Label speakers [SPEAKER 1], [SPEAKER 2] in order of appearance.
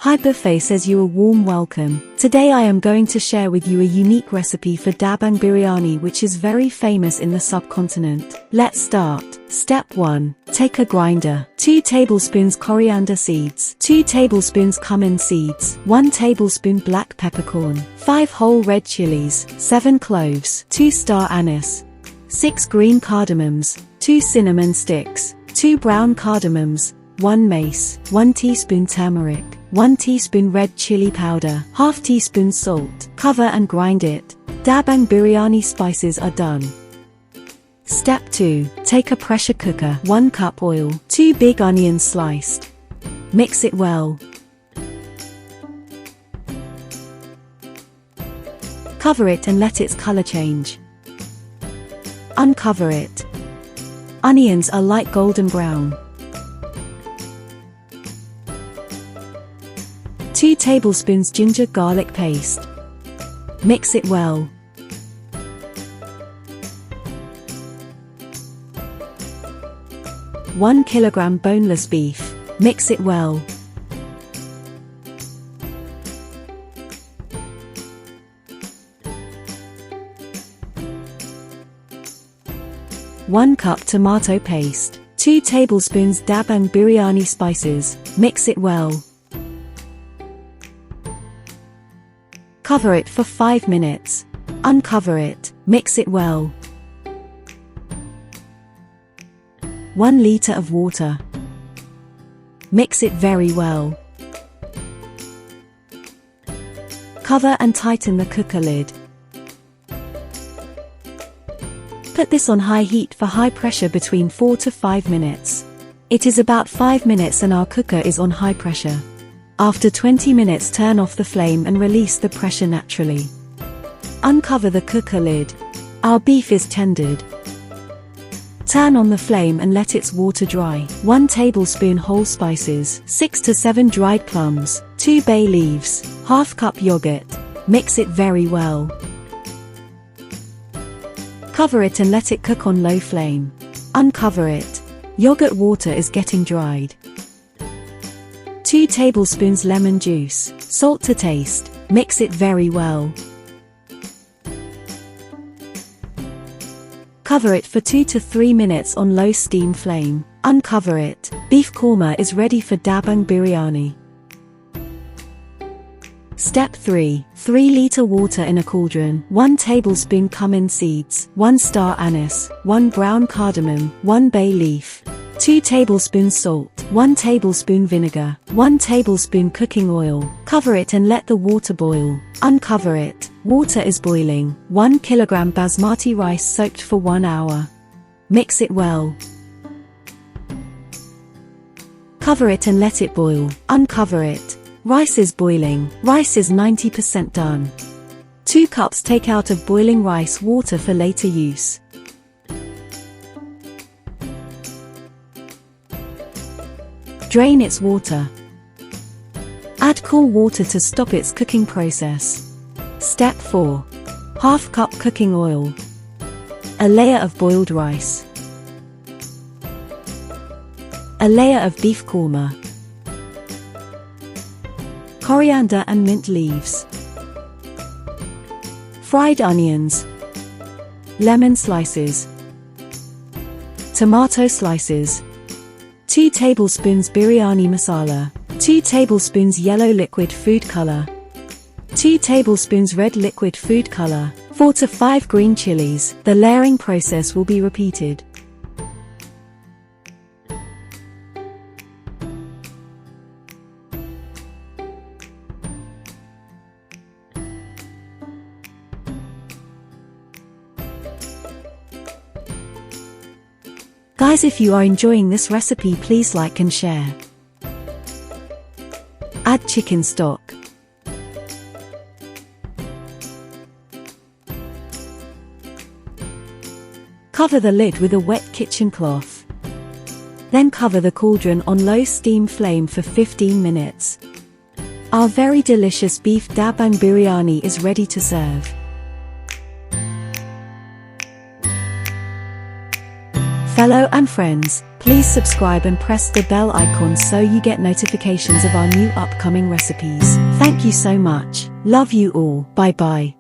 [SPEAKER 1] HiBuffet says you a warm welcome. Today I am going to share with you a unique recipe for DABANG biryani which is very famous in the subcontinent. Let's start. Step 1. Take a grinder. 2 tablespoons coriander seeds, 2 tablespoons cumin seeds, 1 tablespoon black peppercorn, 5 whole red chilies, 7 cloves, 2 star anise, 6 green cardamoms, 2 cinnamon sticks, 2 brown cardamoms, 1 mace, 1 teaspoon turmeric, 1 teaspoon red chili powder, ½ teaspoon salt. Cover and grind it. DABANG biryani spices are done. Step 2. Take a pressure cooker, 1 cup oil, 2 big onions sliced. Mix it well. Cover it and let its color change. Uncover it. Onions are light golden brown. 2 tablespoons ginger garlic paste. Mix it well. One kilogram boneless beef. Mix it well. 1 cup tomato paste. 2 tablespoons DABANG biryani spices. Mix it well. Cover it for 5 minutes. Uncover it. Mix it well. 1 liter of water. Mix it very well. Cover and tighten the cooker lid. Put this on high heat for high pressure between 4 to 5 minutes. It is about 5 minutes and our cooker is on high pressure. After 20 minutes turn off the flame and release the pressure naturally. Uncover the cooker lid. Our beef is tendered. Turn on the flame and let its water dry. 1 tablespoon whole spices, 6 to 7 dried plums, 2 bay leaves, ½ cup yogurt. Mix it very well. Cover it and let it cook on low flame. Uncover it. Yogurt water is getting dried. 2 tablespoons lemon juice, salt to taste. Mix it very well. Cover it for 2 to 3 minutes on low steam flame. Uncover it. Beef korma is ready for DABANG biryani. Step 3. 3 liter water in a cauldron, 1 tablespoon cumin seeds, 1 star anise, 1 brown cardamom, 1 bay leaf, 2 tablespoons salt, 1 tablespoon vinegar, 1 tablespoon cooking oil. Cover it and let the water boil. Uncover it. Water is boiling. 1 kilogram basmati rice soaked for 1 hour. Mix it well. Cover it and let it boil. Uncover it. Rice is boiling. Rice is 90% done. 2 cups take out of boiling rice water for later use. Drain its water. Add cool water to stop its cooking process. Step 4. ½ cup cooking oil. A layer of boiled rice. A layer of beef korma. Coriander and mint leaves. Fried onions. Lemon slices. Tomato slices. 2 tablespoons biryani masala, 2 tablespoons yellow liquid food color, 2 tablespoons red liquid food color, 4 to 5 green chilies. The layering process will be repeated. Guys, if you are enjoying this recipe, please like and share. Add chicken stock. Cover the lid with a wet kitchen cloth. Then cover the cauldron on low steam flame for 15 minutes. Our very delicious beef DABANG biryani is ready to serve. Fellow and friends, Please subscribe and press the bell icon so you get notifications of our new upcoming recipes. Thank you so much. Love you all. Bye bye.